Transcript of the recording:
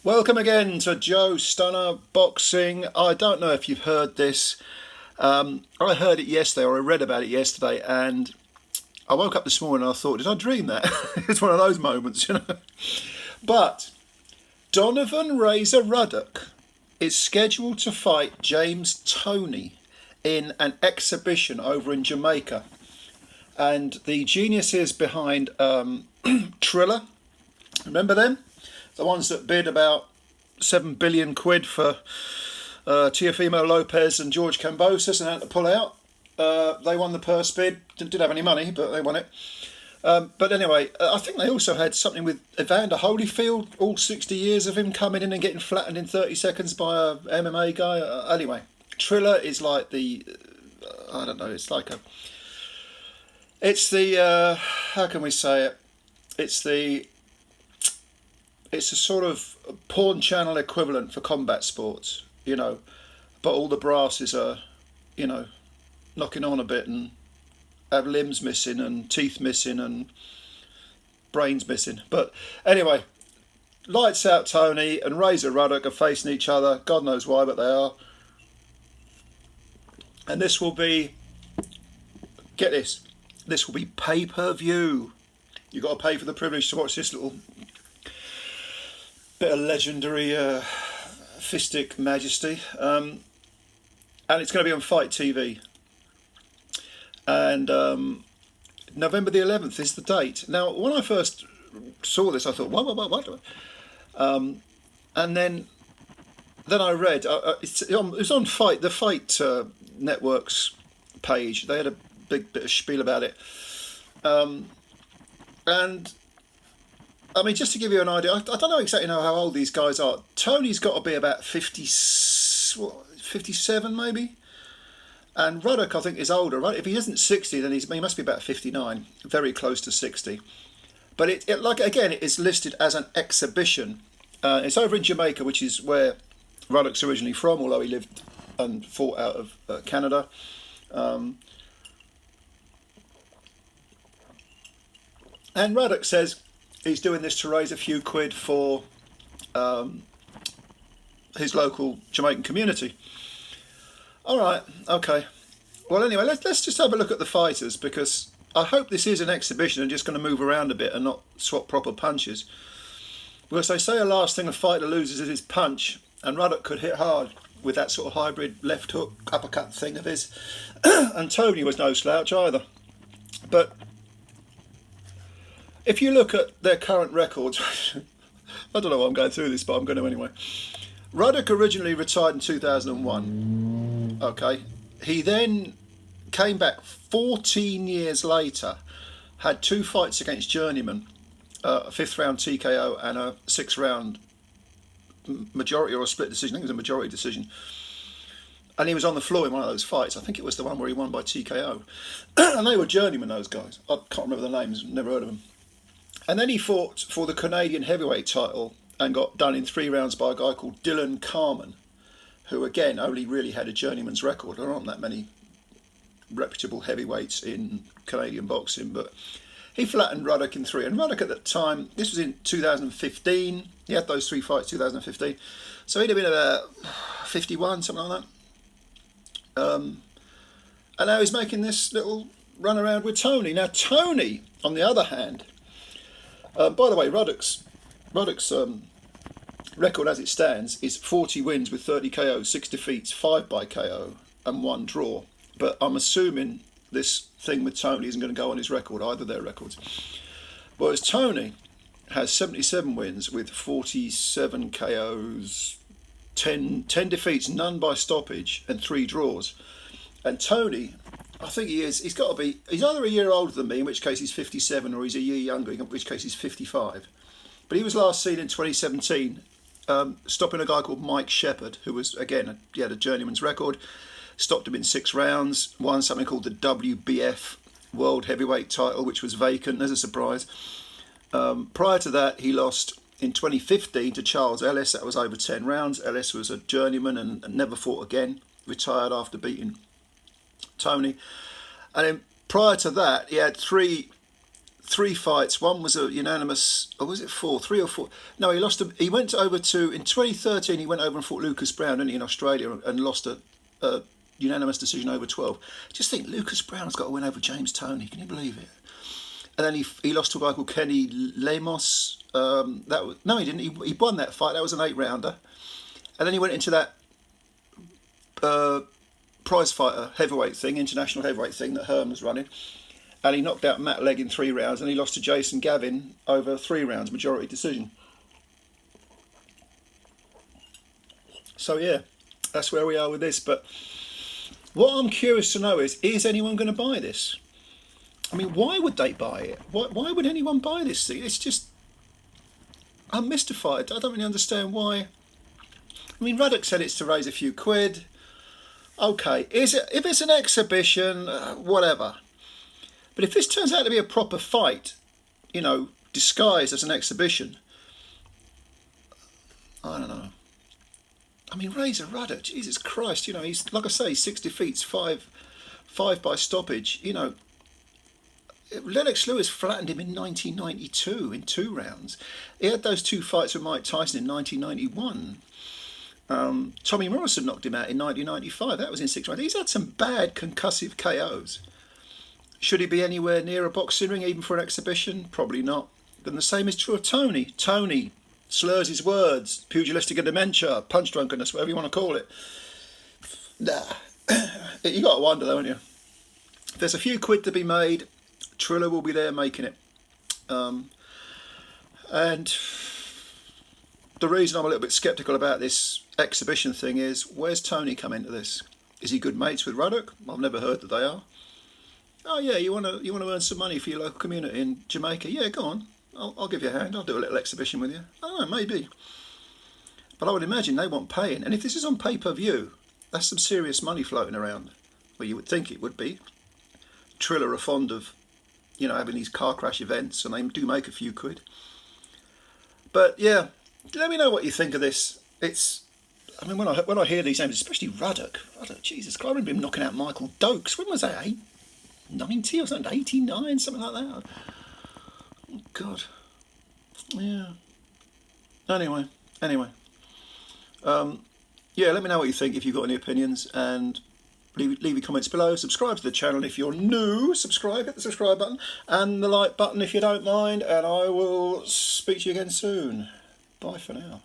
Welcome again to Joe Stunner Boxing. I don't know if you've heard this. I heard it yesterday, or I read about it yesterday, and I woke up this morning and I thought, did I dream that? It's one of those moments, you know. But Donovan Razor Ruddock is scheduled to fight James Toney in an exhibition over in Jamaica. And the geniuses behind Triller, remember them? The ones that bid about 7 billion quid for Teofimo Lopez and George Kambosos and had to pull out. They won the purse bid. Didn't have any money, but they won it. But anyway, I think they also had something with Evander Holyfield, all 60 years of him coming in and getting flattened in 30 seconds by a MMA guy. Anyway, Triller is like the, I don't know, it's like a, it's the, how can we say it? It's a sort of porn channel equivalent for combat sports, you know, but all the brasses are, you know, knocking on a bit and have limbs missing and teeth missing and brains missing. But anyway, lights out Toney and Razor Ruddock are facing each other. God knows why, but they are. And this will be, get this will be pay-per-view. You've got to pay for the privilege to watch this little bit of legendary fistic majesty. And it's going to be on FiteTV. And November the 11th is the date. Now, when I first saw this, I thought, what? And then I read, it's on Fight, the Fight Network's page. They had a big bit of spiel about it. And I mean, just to give you an idea, I don't know exactly how old these guys are. Toney's got to be about 57 maybe. And Ruddock, I think, is older, right? If he isn't 60, then he must be about 59, very close to 60. But it like, again, it is listed as an exhibition. It's over in Jamaica, which is where Ruddock's originally from, although he lived and fought out of Canada. And Ruddock says he's doing this to raise a few quid for his local Jamaican community. All right, okay. Well, anyway, let's just have a look at the fighters, because I hope this is an exhibition and just going to move around a bit and not swap proper punches. Because they say the last thing a fighter loses is his punch, and Ruddock could hit hard with that sort of hybrid left hook uppercut thing of his. And Toney was no slouch either. But if you look at their current records, I don't know why I'm going through this, but I'm going to anyway. Ruddock originally retired in 2001. Okay. He then came back 14 years later, had 2 fights against Journeyman, a 5th round TKO and a 6th round majority or a split decision. I think it was a majority decision. And he was on the floor in one of those fights. I think it was the one where he won by TKO. And they were Journeyman, those guys. I can't remember the names, never heard of them. And then he fought for the Canadian heavyweight title and got done in 3 rounds by a guy called Dylan Carman, who again only really had a journeyman's record. There aren't that many reputable heavyweights in Canadian boxing, but he flattened Ruddock in 3. And Ruddock at that time, this was in 2015, he had those 3 fights 2015, so he'd have been about 51, something like that. And now he's making this little run around with Toney. Now Toney, on the other hand, by the way, Ruddock's record as it stands is 40 wins with 30 KOs, 6 defeats, 5 by KO and 1 draw. But I'm assuming this thing with Toney isn't going to go on his record, either their records. Whereas Toney has 77 wins with 47 KOs, 10 defeats, none by stoppage and 3 draws. And Toney, I think he's got to be, he's either a year older than me, in which case he's 57, or he's a year younger, in which case he's 55. But he was last seen in 2017, stopping a guy called Mike Shepherd, who was, again, he had a journeyman's record, stopped him in 6 rounds, won something called the WBF World Heavyweight title, which was vacant, as a surprise. Prior to that, he lost in 2015 to Charles Ellis. That was over 10 rounds. Ellis was a journeyman and never fought again, retired after beating Toney. And then prior to that, he had three 3 fights. One was a unanimous, or was it 4? 3 or 4? No, he lost. He went over to, in 2013, he went over and fought Lucas Brown, didn't he, in Australia, and lost a unanimous decision over 12. Just think, Lucas Brown's got to win over James Toney. Can you believe it? And then he lost to a guy called Kenny Lemos. No, he didn't. He won that fight. That was an 8-rounder. And then he went into that prize fighter heavyweight thing, international heavyweight thing that Herm was running. And he knocked out Matt Legg in 3 rounds, and he lost to Jason Gavin over 3 rounds, majority decision. So yeah, that's where we are with this. But what I'm curious to know is anyone going to buy this? I mean, why would they buy it? Why would anyone buy this thing? It's just, I'm mystified. I don't really understand why. I mean, Ruddock said it's to raise a few quid. Okay, is it? If it's an exhibition, whatever. But if this turns out to be a proper fight, you know, disguised as an exhibition, I don't know. I mean, Razor Ruddock, Jesus Christ, you know, he's, like I say, 6 defeats, 5 by stoppage. You know, Lennox Lewis flattened him in 1992 in 2 rounds. He had those 2 fights with Mike Tyson in 1991. Tommy Morrison knocked him out in 1995. That was in 6 rounds. He's had some bad concussive KOs. Should he be anywhere near a boxing ring, even for an exhibition? Probably not. Then the same is true of Tony. Tony slurs his words, pugilistic and dementia, punch drunkenness, whatever you want to call it. Nah. You got to wonder though, haven't you? If there's a few quid to be made, Triller will be there making it. And the reason I'm a little bit sceptical about this exhibition thing is, where's Tony come into this? Is he good mates with Ruddock? I've never heard that they are. Oh yeah, you want to earn some money for your local community in Jamaica? Yeah, go on. I'll give you a hand. I'll do a little exhibition with you. I don't know, maybe. But I would imagine they want paying. And if this is on pay-per-view, that's some serious money floating around. Well, you would think it would be. Triller are fond of, you know, having these car crash events, and they do make a few quid. But yeah, let me know what you think of this. It's, I mean, when I hear these names, especially Ruddock, Jesus Christ, I remember him knocking out Michael Dokes. When was that? 90 or something, 89, something like that. Oh, God. Yeah. Anyway. Yeah, let me know what you think if you've got any opinions, and leave your comments below. Subscribe to the channel if you're new. Subscribe, hit the subscribe button and the like button if you don't mind, and I will speak to you again soon. Bye for now.